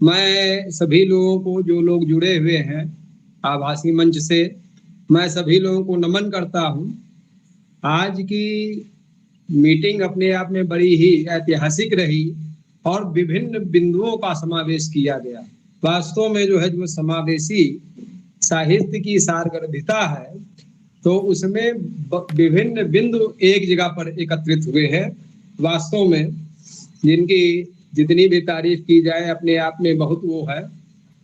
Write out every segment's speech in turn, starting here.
मैं सभी लोगों को, जो लोग जुड़े हुए हैं आभासी मंच से, मैं सभी लोगों को नमन करता हूँ। आज की मीटिंग अपने आप में बड़ी ही ऐतिहासिक रही और विभिन्न बिंदुओं का समावेश किया गया। वास्तव में जो है, जो समावेशी साहित्य की सारगर्भिता है, तो उसमें विभिन्न बिंदु एक जगह पर एकत्रित हुए हैं। वास्तव में जिनकी जितनी भी तारीफ की जाए अपने आप में बहुत वो है।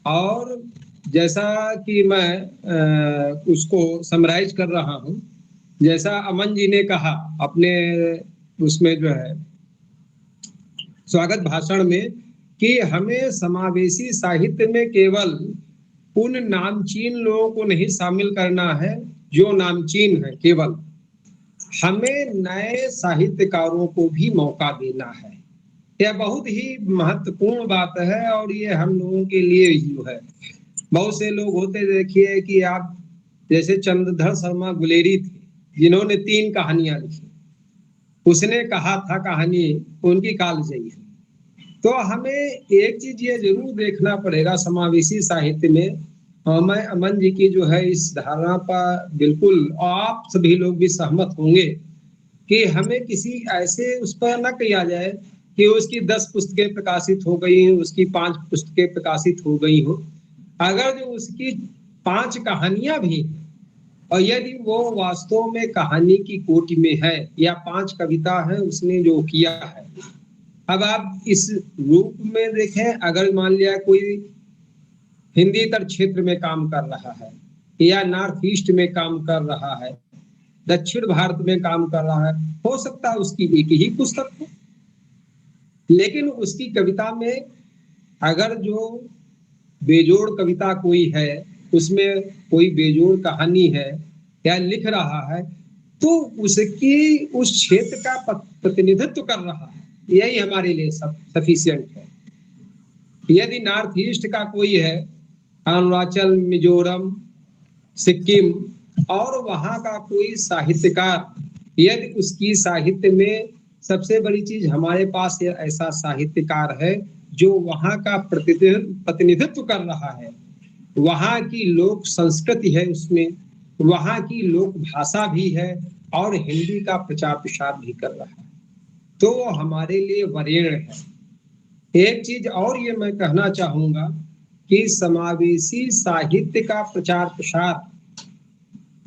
और जैसा कि मैं उसको समराइज कर रहा हूँ, जैसा अमन जी ने कहा अपने उसमें जो है स्वागत भाषण में, कि हमें समावेशी साहित्य में केवल उन नामचीन लोगों को नहीं शामिल करना है जो नामचीन है, केवल हमें नए साहित्यकारों को भी मौका देना है। यह बहुत ही महत्वपूर्ण बात है और ये हम लोगों के लिए ही है। बहुत से लोग होते, देखिए कि आप जैसे चंद्रधर शर्मा गुलेरी थे, जिन्होंने 3 कहानियां लिखी। उसने कहा था कहानी उनकी कालजयी है। तो हमें एक चीज ये जरूर देखना पड़ेगा समावेशी साहित्य में। मैं अमन जी की जो है इस धारणा पर बिल्कुल, आप सभी लोग भी सहमत होंगे कि हमें किसी ऐसे उस पर न किया जाए कि उसकी 10 पुस्तकें प्रकाशित हो गई, उसकी 5 पुस्तकें प्रकाशित हो गई हो। अगर जो उसकी 5 कहानियां भी, और यदि वो वास्तव में कहानी की कोटि में है या 5 कविता है उसने जो किया है। अब आप इस रूप में देखें, अगर मान लिया कोई हिंदी तर क्षेत्र में काम कर रहा है या नॉर्थ ईस्ट में काम कर रहा है, दक्षिण भारत में काम कर रहा है, हो सकता है उसकी एक ही पुस्तक हो, लेकिन उसकी कविता में अगर जो बेजोड़ कविता कोई है, उसमें कोई बेजोड़ कहानी है या लिख रहा है, तो उसकी उस क्षेत्र का प्रतिनिधित्व कर रहा है, यही हमारे लिए सब सफिशियंट है। यदि नॉर्थ ईस्ट का कोई है, अरुणाचल, मिजोरम, सिक्किम, और वहां का कोई साहित्यकार, यदि उसकी साहित्य में सबसे बड़ी चीज हमारे पास ऐसा साहित्यकार है जो वहां का प्रतिनिधित्व कर रहा है, वहां की लोक संस्कृति है उसमें, वहां की लोक भाषा भी है और हिंदी का प्रचार प्रसार भी कर रहा है, तो वो हमारे लिए वरेण्य है। एक चीज और ये मैं कहना चाहूंगा कि समावेशी साहित्य का प्रचार प्रसार,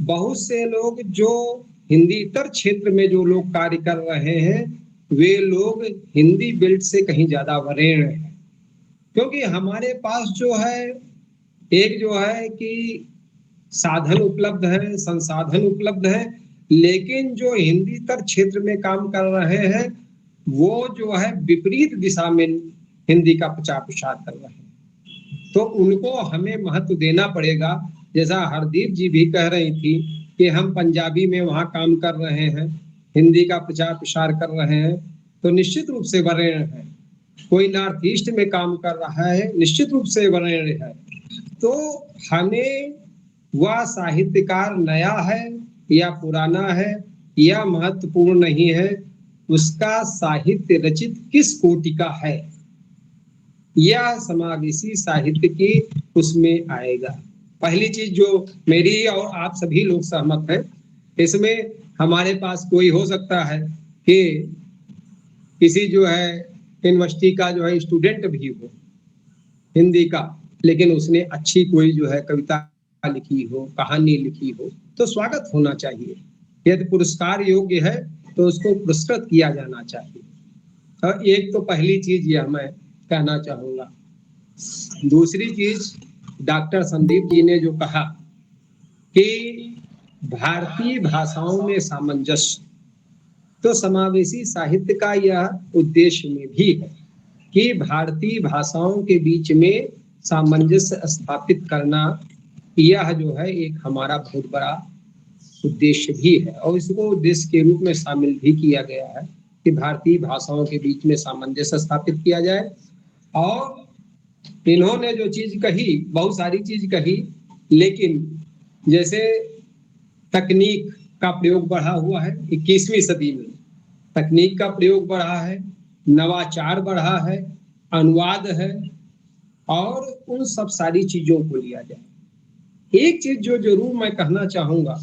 बहुत से लोग जो हिंदीतर क्षेत्र में जो लोग कार्य कर रहे हैं, वे लोग हिंदी बेल्ट से कहीं ज्यादा वरेण्य हैं। क्योंकि हमारे पास जो है एक जो है कि साधन उपलब्ध है, संसाधन उपलब्ध है, लेकिन जो हिंदीतर क्षेत्र में काम कर रहे हैं वो जो है विपरीत दिशा में हिंदी का प्रचार प्रसार कर रहे हैं, तो उनको हमें महत्व देना पड़ेगा। जैसा हरदीप जी भी कह रही थी कि हम पंजाबी में वहाँ काम कर रहे हैं, हिंदी का प्रचार प्रसार कर रहे हैं, तो निश्चित रूप से वरेण्य है। कोई नॉर्थ ईस्ट में काम कर रहा है, निश्चित रूप से वरेण्य है। तो हमें वह साहित्यकार नया है या पुराना है या महत्वपूर्ण नहीं है, उसका साहित्य रचित किस कोटि का है, यह समावेशी साहित्य की उसमें आएगा। पहली चीज जो मेरी और आप सभी लोग सहमत हैं, इसमें हमारे पास कोई हो सकता है कि किसी जो है यूनिवर्सिटी का जो है स्टूडेंट भी हो हिंदी का, लेकिन उसने अच्छी कोई जो है कविता लिखी हो, कहानी लिखी हो, तो स्वागत होना चाहिए। यदि पुरस्कार योग्य है तो उसको पुरस्कृत किया जाना चाहिए। और एक तो पहली चीज यह मैं कहना चाहूंगा। दूसरी चीज, डॉक्टर संदीप जी ने जो कहा कि भारतीय भाषाओं में सामंजस्य, तो समावेशी साहित्य का यह उद्देश्य में भी है कि भारतीय भाषाओं के बीच में सामंजस्य स्थापित करना, यह जो है एक हमारा बहुत बड़ा उद्देश्य भी है और इसको उद्देश्य के रूप में शामिल भी किया गया है कि भारतीय भाषाओं के बीच में सामंजस्य स्थापित किया जाए। और इन्होंने जो चीज कही, बहुत सारी चीज कही, लेकिन जैसे तकनीक का प्रयोग बढ़ा हुआ है 21वीं सदी में, तकनीक का प्रयोग बढ़ा है, नवाचार बढ़ा है, अनुवाद है, और उन सब सारी चीजों को लिया जाए। एक चीज जो जरूर मैं कहना चाहूंगा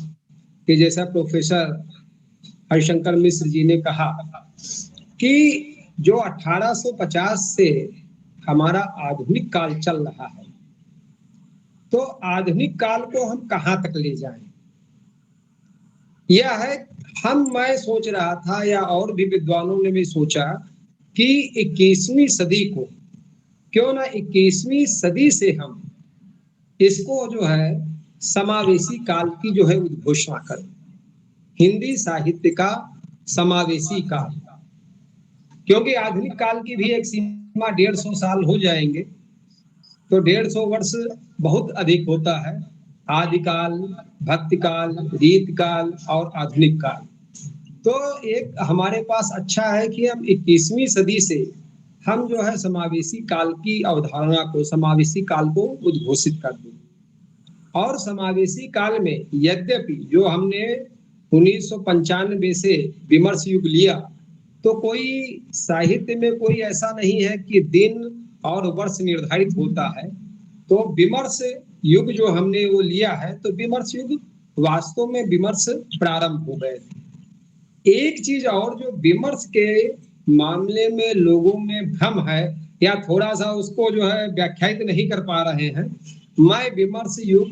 कि जैसा प्रोफेसर हरिशंकर मिश्र जी ने कहा कि जो 1850 से हमारा आधुनिक काल चल रहा है, तो आधुनिक काल को हम कहाँ तक ले जाएं, यह है। मैं सोच रहा था या और भी विद्वानों ने भी सोचा कि 21वीं सदी को क्यों ना 21वीं सदी से हम इसको जो है समावेशी काल की जो है उद्घोषणा करें, हिंदी साहित्य का समावेशी काल। क्योंकि आधुनिक काल की भी एक सीमा 150 साल हो जाएंगे, तो 150 वर्ष बहुत अधिक होता है। आदिकाल, भक्तिकाल, रीतकाल और आधुनिक काल। तो एक हमारे पास अच्छा है कि हम 21वीं सदी से हम जो है समावेशी काल की अवधारणा को, समावेशी काल को उद्घोषित कर दें। और समावेशी काल में यद्यपि जो हमने 1995 से विमर्श युग लिया, तो कोई साहित्य में कोई ऐसा नहीं है कि दिन और वर्ष निर्धारित होता है। तो विमर्श युग जो हमने वो लिया है, तो विमर्श युग वास्तव में विमर्श प्रारंभ हो गए थे। एक चीज और जो विमर्श के मामले में लोगों में भ्रम है या थोड़ा सा उसको जो है व्याख्यायित नहीं कर पा रहे हैं, मैं विमर्श युग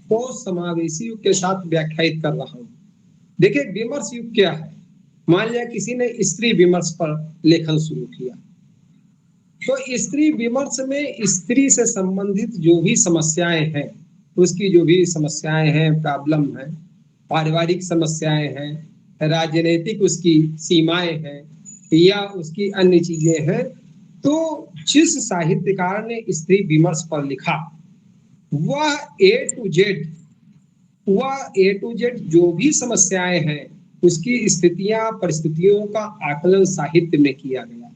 को समावेशी युग के साथ व्याख्यायित कर रहा हूँ। देखिए विमर्श युग क्या है। मान लिया किसी ने स्त्री विमर्श पर लेखन शुरू किया, तो स्त्री विमर्श में स्त्री से संबंधित जो भी समस्याएं हैं, उसकी जो भी समस्याएं हैं, प्रॉब्लम है, पारिवारिक समस्याएं हैं, राजनीतिक उसकी सीमाएं हैं या उसकी अन्य चीजें हैं, तो जिस साहित्यकार ने स्त्री विमर्श पर लिखा वह ए टू जेड जो भी समस्याएं हैं उसकी स्थितियां परिस्थितियों का आकलन साहित्य में किया गया।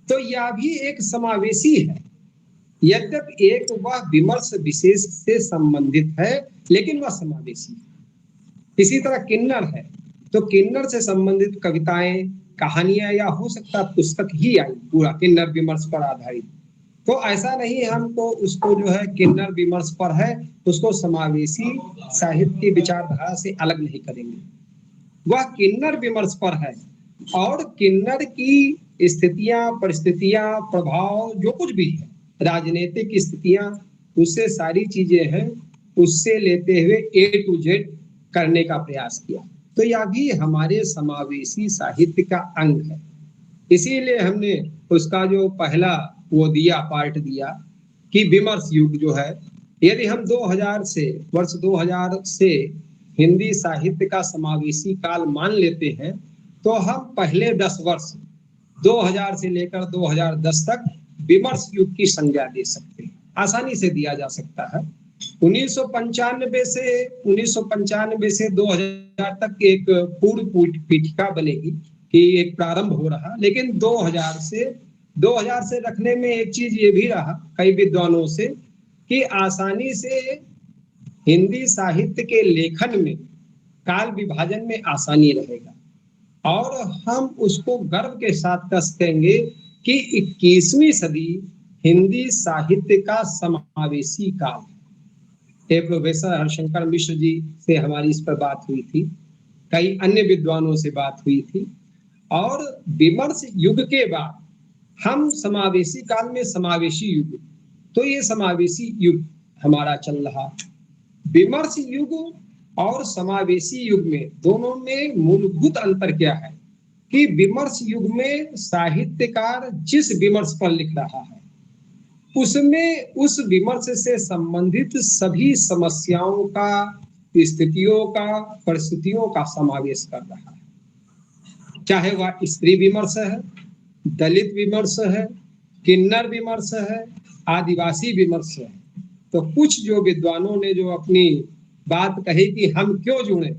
तो यह भी एक समावेशी है। यद्यपि एक वह विमर्श विशेष से संबंधित है, लेकिन वह समावेशी है। इसी तरह किन्नर है, तो किन्नर से संबंधित कविताएं, कहानियां या हो सकता पुस्तक ही आई पूरा किन्नर विमर्श पर आधारित। तो ऐसा नहीं हमको उसको जो है किन्नर विमर्श पर है उसको समावेशी साहित्य की विचारधारा से अलग नहीं करेंगे। वह किन्नर विमर्श पर है और किन्नर की स्थितियां, परिस्थितियां, प्रभाव जो कुछ भी है, राजनीतिक स्थितियां, उससे सारी चीजें हैं, उससे लेते हुए ए टू जेड करने का प्रयास किया। तो यह भी हमारे समावेशी साहित्य का अंग है। इसीलिए हमने उसका जो पहला वो दिया, पार्ट दिया कि विमर्श युग जो है, यदि हम 2000 से वर्ष 2000 से हिंदी साहित्य का समावेशी काल मान लेते हैं, तो हम पहले 10 वर्ष 2000 से लेकर 2010 तक विमर्श युग की संज्ञा दे सकते हैं, आसानी से दिया जा सकता है। 1995 से 2000 तक एक पूर्व पीठिका बनेगी कि एक प्रारंभ हो रहा, लेकिन 2000 से रखने में एक चीज ये भी रहा कई विद्वानों से कि आसानी से हिंदी साहित्य के लेखन में काल विभाजन में आसानी रहेगा और हम उसको गर्व के साथ कह सकेंगे कि 21वीं सदी हिंदी साहित्य का समावेशी काल है। प्रोफेसर हरिशंकर मिश्र जी से हमारी इस पर बात हुई थी, कई अन्य विद्वानों से बात हुई थी, और विमर्श युग के बाद हम समावेशी काल में समावेशी युग, तो ये समावेशी युग हमारा चल रहा। विमर्श युग और समावेशी युग में दोनों में मूलभूत अंतर क्या है कि विमर्श युग में साहित्यकार जिस विमर्श पर लिख रहा है उसमें उस विमर्श से संबंधित सभी समस्याओं का, स्थितियों का, परिस्थितियों का समावेश कर रहा है। चाहे वह स्त्री विमर्श है, दलित विमर्श है, किन्नर विमर्श है, आदिवासी विमर्श है। तो कुछ जो विद्वानों ने जो अपनी बात कही कि हम क्यों जुड़े,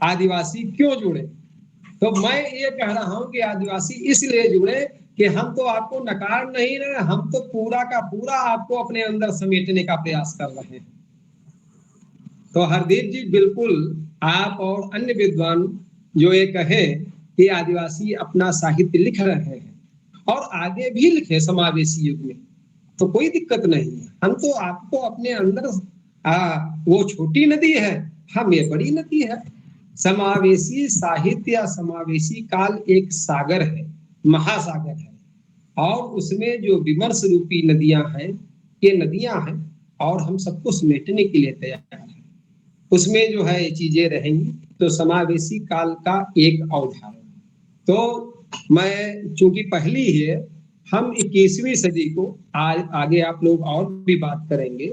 आदिवासी क्यों जुड़े, तो मैं ये कह रहा हूं कि आदिवासी इसलिए जुड़े कि हम तो आपको नकार नहीं रहे, हम तो पूरा का पूरा आपको अपने अंदर समेटने का प्रयास कर रहे हैं। तो हरदीप जी, बिल्कुल आप और अन्य विद्वान जो ये कहें कि आदिवासी अपना साहित्य लिख रहे हैं और आगे भी लिखे समावेशी युग में, तो कोई दिक्कत नहीं है। हम तो आपको अपने अंदर वो छोटी नदी है, हम ये बड़ी नदी है। समावेशी साहित्य या समावेशी काल एक सागर है, महासागर है, और उसमें जो विमर्श रूपी नदियां हैं, ये नदियां हैं, और हम सबको समेटने के लिए तैयार हैं। उसमें जो है ये चीजें रहेंगी। तो समावेशी काल का एक अवधारणा, तो मैं चूंकि पहली है, हम 21वीं सदी को आगे आप लोग और भी बात करेंगे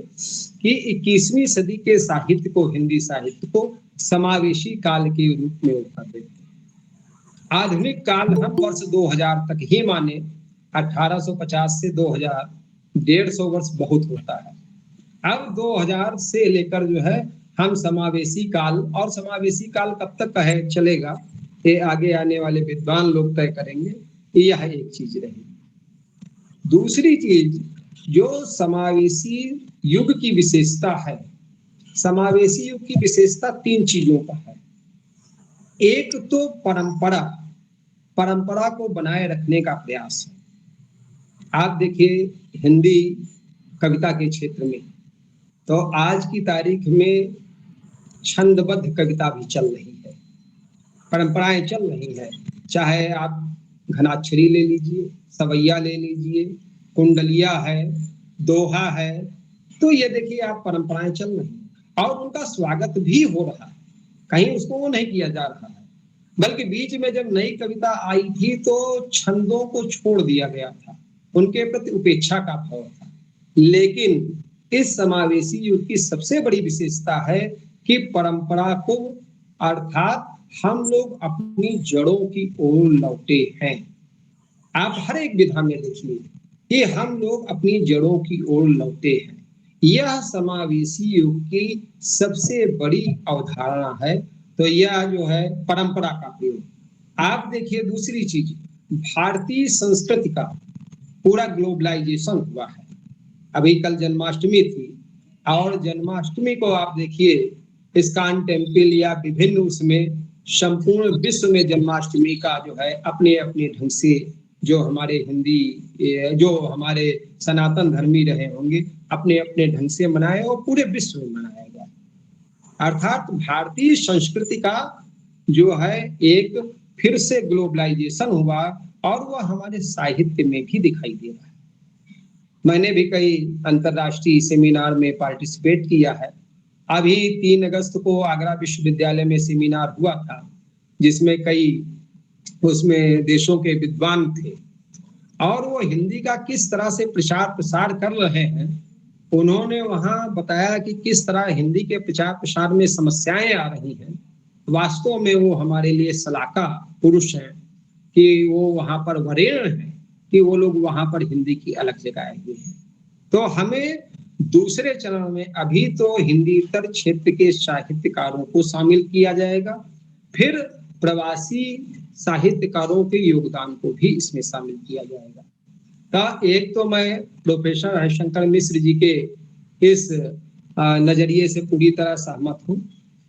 कि 21वीं सदी के साहित्य को, हिंदी साहित्य को समावेशी काल के रूप में उठाते हैं। आधुनिक काल हम वर्ष 2000 तक ही माने, 1850 से 2000, 150 वर्ष बहुत होता है। अब 2000 से लेकर जो है हम समावेशी काल, और समावेशी काल कब तक है चलेगा ये आगे आने वाले विद्वान लोग तय करेंगे। यह एक चीज रही। दूसरी चीज जो समावेशी युग की विशेषता है, समावेशी युग की विशेषता 3 चीजों का है। एक तो परंपरा, परंपरा को बनाए रखने का प्रयास है। आप देखिए हिंदी कविता के क्षेत्र में तो आज की तारीख में छंदबद्ध कविता भी चल रही है, परंपराएं चल रही है। चाहे आप घनाक्षरी ले लीजिए, सवैया ले लीजिए, कुंडलिया है, दोहा है, तो ये देखिए आप परंपराएं चल रही हैं और उनका स्वागत भी हो रहा है, कहीं उसको वो नहीं किया जा रहा है। बल्कि बीच में जब नई कविता आई थी तो छंदों को छोड़ दिया गया था, उनके प्रति उपेक्षा का भाव था। लेकिन इस समावेशी युग की सबसे बड़ी विशेषता है कि परंपरा को, अर्थात हम लोग अपनी जड़ों की ओर लौटे हैं। आप हर एक विधा में देखिए कि हम लोग अपनी जड़ों की ओर लौटे हैं। यह समावेशी युग की सबसे बड़ी अवधारणा है। तो यह जो है परंपरा का प्रयोग। आप देखिए दूसरी चीज, भारतीय संस्कृति का पूरा ग्लोबलाइजेशन हुआ है। अभी कल जन्माष्टमी थी और जन्माष्टमी को आप देखिए इस्कॉन टेम्पल या विभिन्न उसमें संपूर्ण विश्व में जन्माष्टमी का जो है अपने अपने ढंग से, जो हमारे हिंदी, जो हमारे सनातन धर्मी रहे होंगे, अपने अपने ढंग से मनाए और पूरे विश्व में मनाया गया। अर्थात भारतीय संस्कृति का जो है एक फिर से ग्लोबलाइजेशन हुआ और वह हमारे साहित्य में भी दिखाई दे रहा है। मैंने भी कई अंतर्राष्ट्रीय सेमिनार में पार्टिसिपेट किया है। अभी 3 अगस्त को आगरा विश्वविद्यालय में सेमिनार हुआ था जिसमें कई उसमें देशों के विद्वान थे और वो हिंदी का किस तरह से प्रचार प्रसार कर रहे हैं। उन्होंने वहां बताया कि किस तरह हिंदी के प्रचार प्रसार में समस्याएं आ रही हैं। वास्तव में वो हमारे लिए सलाका पुरुष हैं कि वो वहां पर वरेण्य हैं कि वो लोग वहां पर हिंदी की अलग जगाए हुए हैं। तो हमें दूसरे चरण में अभी तो हिंदीतर क्षेत्र के साहित्यकारों को शामिल किया जाएगा, फिर प्रवासी साहित्यकारों के योगदान को भी इसमें शामिल किया जाएगा। तो एक तो मैं प्रोफेसर हरिशंकर मिश्र जी के इस नजरिए से पूरी तरह सहमत हूँ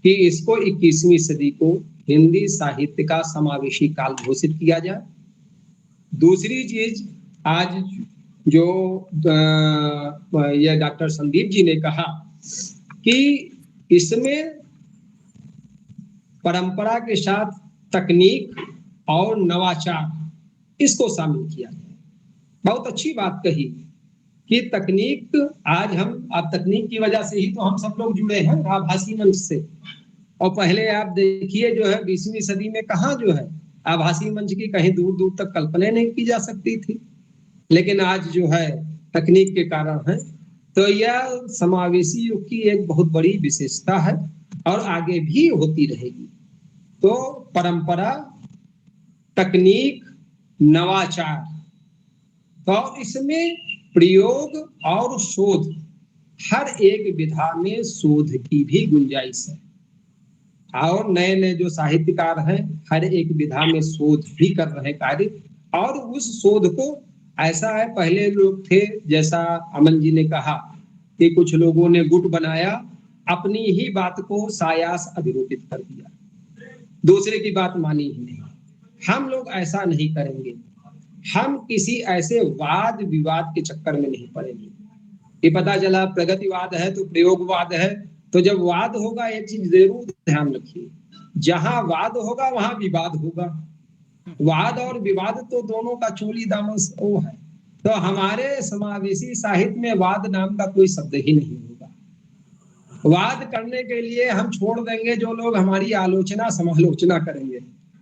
कि इसको 21वीं सदी को हिंदी साहित्य का समावेशी काल घोषित किया जाए। दूसरी चीज, आज जो यह डॉक्टर संदीप जी ने कहा कि इसमें परंपरा के साथ तकनीक और नवाचार इसको शामिल किया गया। बहुत अच्छी बात कही कि तकनीक, आज हम आप तकनीक की वजह से ही तो हम सब लोग जुड़े हैं आभासी मंच से। और पहले आप देखिए जो है 20वीं सदी में कहाँ जो है आभासी मंच की कहीं दूर दूर तक कल्पना नहीं की जा सकती थी, लेकिन आज जो है तकनीक के कारण है। तो यह समावेशी युग की एक बहुत बड़ी विशेषता है और आगे भी होती रहेगी। तो परंपरा, तकनीक, नवाचार, तो इसमें प्रयोग और शोध, हर एक विधा में शोध की भी गुंजाइश है। और नए नए जो साहित्यकार हैं हर एक विधा में शोध भी कर रहे कार्य, और उस शोध को ऐसा है, पहले लोग थे जैसा अमन जी ने कहा कि कुछ लोगों ने गुट बनाया, अपनी ही बात को सायास अभिरूपित कर दिया, दूसरे की बात मानी ही नहीं। हम लोग ऐसा नहीं करेंगे। हम किसी ऐसे वाद विवाद के चक्कर में नहीं पड़ेंगे कि पता चला प्रगतिवाद है तो प्रयोगवाद है। तो जब वाद होगा, एक चीज जरूर ध्यान रखिए, जहां वाद होगा वहां विवाद होगा। वाद और विवाद तो दोनों का चोली दामन वो है। तो हमारे समावेशी साहित्य में वाद नाम का कोई शब्द ही नहीं होगा। वाद करने के लिए हम छोड़ देंगे जो लोग हमारी आलोचना समालोचना करेंगे,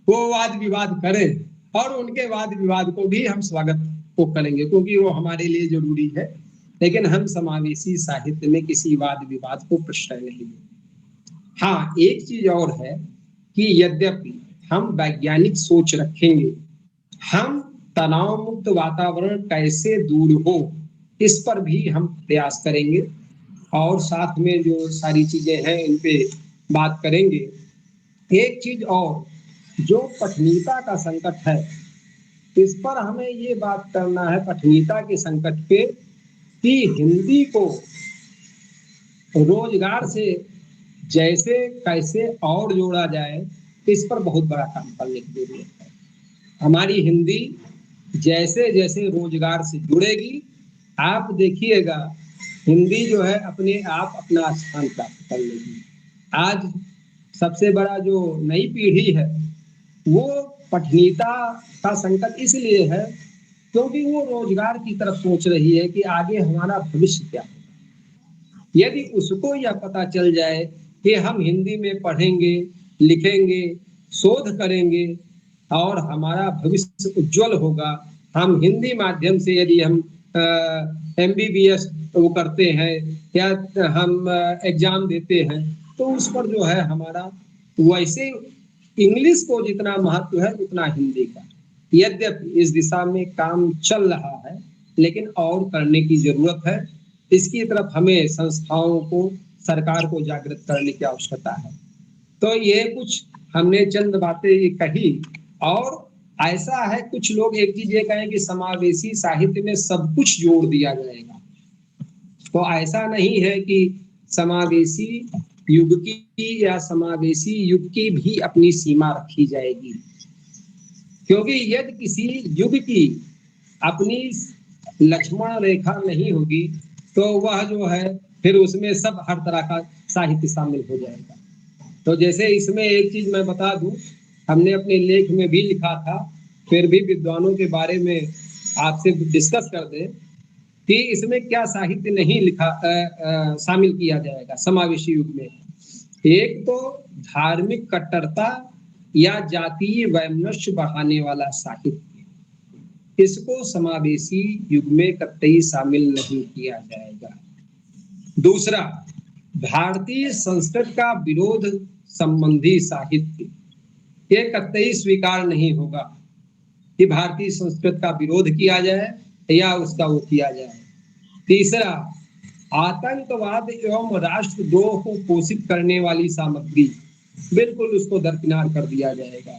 वो वाद विवाद करें, और उनके वाद विवाद को भी हम स्वागत को करेंगे क्योंकि वो हमारे लिए जरूरी है। लेकिन हम समावेशी साहित्य में किसी वाद विवाद को प्रश्रय नहीं देंगे। हाँ, एक चीज और है कि यद्यपि हम वैज्ञानिक सोच रखेंगे, हम तनाव मुक्त वातावरण कैसे दूर हो इस पर भी हम प्रयास करेंगे, और साथ में जो सारी चीजें हैं इन पे बात करेंगे। एक चीज और, जो पठनीयता का संकट है, इस पर हमें ये बात करना है पठनीयता के संकट पे, कि हिंदी को रोजगार से जैसे कैसे और जोड़ा जाए, इस पर बहुत बड़ा काम करने की जरूरत है। हमारी हिंदी जैसे जैसे रोजगार से जुड़ेगी, आप देखिएगा हिंदी जो है अपने आप अपना स्थान प्राप्त कर लेगी। आज सबसे बड़ा जो नई पीढ़ी है वो पठनीयता का संकट इसलिए है क्योंकि वो रोजगार की तरफ सोच रही है कि आगे हमारा भविष्य क्या है। यदि उसको यह पता चल जाए कि हम हिंदी में पढ़ेंगे, लिखेंगे, शोध करेंगे और हमारा भविष्य उज्जवल होगा, हम हिंदी माध्यम से यदि हम MBBS वो करते हैं या हम एग्जाम देते हैं, तो उस पर जो है हमारा वैसे इंग्लिश को जितना महत्व है उतना हिंदी का। यद्यपि इस दिशा में काम चल रहा है, लेकिन और करने की जरूरत है। इसकी तरफ हमें संस्थाओं को, सरकार को जागृत करने की आवश्यकता है। तो ये कुछ हमने चंद बातें कही। और ऐसा है, कुछ लोग एक चीज ये कहें कि समावेशी साहित्य में सब कुछ जोड़ दिया जाएगा, तो ऐसा नहीं है कि समावेशी युग की या समावेशी युग की भी अपनी सीमा रखी जाएगी, क्योंकि यदि किसी युग की अपनी लक्ष्मण रेखा नहीं होगी तो वह जो है फिर उसमें सब हर तरह का साहित्य शामिल हो जाएगा। तो जैसे इसमें एक चीज मैं बता दूं, हमने अपने लेख में भी लिखा था, फिर भी विद्वानों के बारे में आपसे डिस्कस कर दें कि इसमें क्या साहित्य नहीं लिखा शामिल किया जाएगा समावेशी युग में। एक तो धार्मिक कट्टरता या जातीय वैमनस्य बढ़ाने वाला साहित्य, इसको समावेशी युग में कतई शामिल नहीं किया जाएगा। दूसरा, भारतीय संस्कृत का विरोध संबंधी साहित्य, ये कतई स्वीकार नहीं होगा कि भारतीय संस्कृत का विरोध किया जाए या उसका वो किया जाए। तीसरा, आतंकवाद एवं राष्ट्रद्रोह को पोषित करने वाली सामग्री, बिल्कुल उसको दरकिनार कर दिया जाएगा।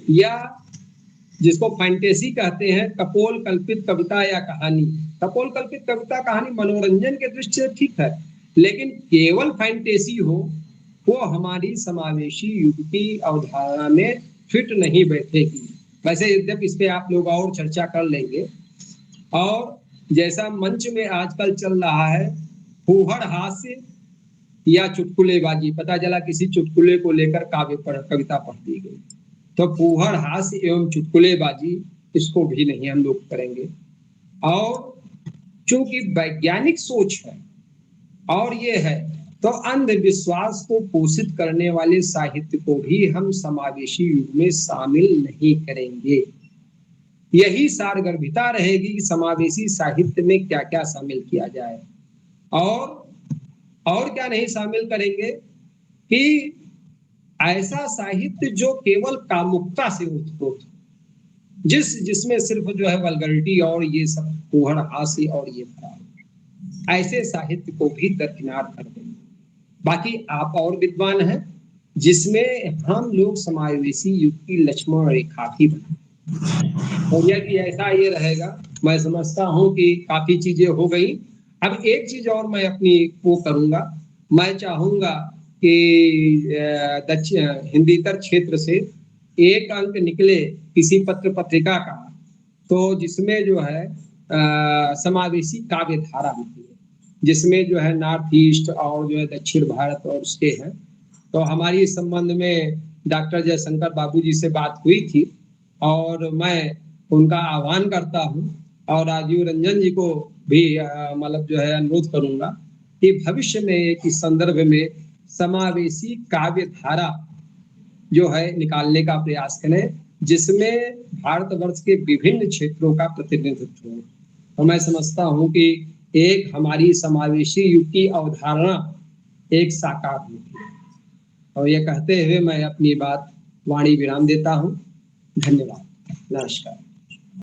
या जिसको फैंटेसी कहते हैं, कपोल कल्पित कविता या कहानी। कपोल कल्पित कविता कहानी मनोरंजन के दृष्टि से ठीक है, लेकिन केवल फैंटेसी हो वो हमारी समावेशी युग की अवधारणा में फिट नहीं बैठेगी। वैसे यद्यपि इस पे आप लोग और चर्चा कर लेंगे। और जैसा मंच में आजकल चल रहा है फूहड़ हास्य या चुटकुलेबाजी, पता चला किसी चुटकुले को लेकर कविता पढ़ दी गई, तो फूहड़ हास्य एवं चुटकुलेबाजी इसको भी नहीं हम लोग करेंगे। और चूंकि वैज्ञानिक सोच है और ये है, तो अंधविश्वास को पोषित करने वाले साहित्य को भी हम समावेशी युग में शामिल नहीं करेंगे। यही सारगर्भिता रहेगी कि समावेशी साहित्य में क्या क्या शामिल किया जाए और क्या नहीं शामिल करेंगे, कि ऐसा साहित्य जो केवल कामुकता से उत्प्रोत, जिसमें सिर्फ जो है वल्गरिटी और ये सब फूहड़ हास्य और ये भरा, ऐसे साहित्य को भी दरकिनार कर देंगे। बाकी आप और विद्वान हैं जिसमें हम लोग समावेशी युग की लक्ष्मण रेखा भी बनाए। और यदि ऐसा ये रहेगा, मैं समझता हूं कि काफी चीजें हो गई। अब एक चीज और मैं अपनी वो करूंगा, मैं चाहूंगा कि दक्षिण हिंदीतर क्षेत्र से एक अंक निकले किसी पत्र पत्रिका का, तो जिसमें जो है समावेशी काव्य धारा होती है, जिसमें जो है नॉर्थ ईस्ट और जो है दक्षिण भारत और उसके हैं। तो हमारी इस संबंध में डॉक्टर जयशंकर बाबू जी से बात हुई थी और मैं उनका आह्वान करता हूँ और राजीव रंजन जी को भी मतलब जो है अनुरोध करूंगा कि भविष्य में इस संदर्भ में समावेशी काव्य धारा जो है निकालने का प्रयास करें, जिसमें भारतवर्ष के विभिन्न क्षेत्रों का प्रतिनिधित्व हो। तो मैं समझता हूँ कि एक हमारी समावेशी युग की अवधारणा एक साकार होगी। और ये कहते हुए मैं अपनी बात वाणी विराम देता हूँ। धन्यवाद। नमस्कार।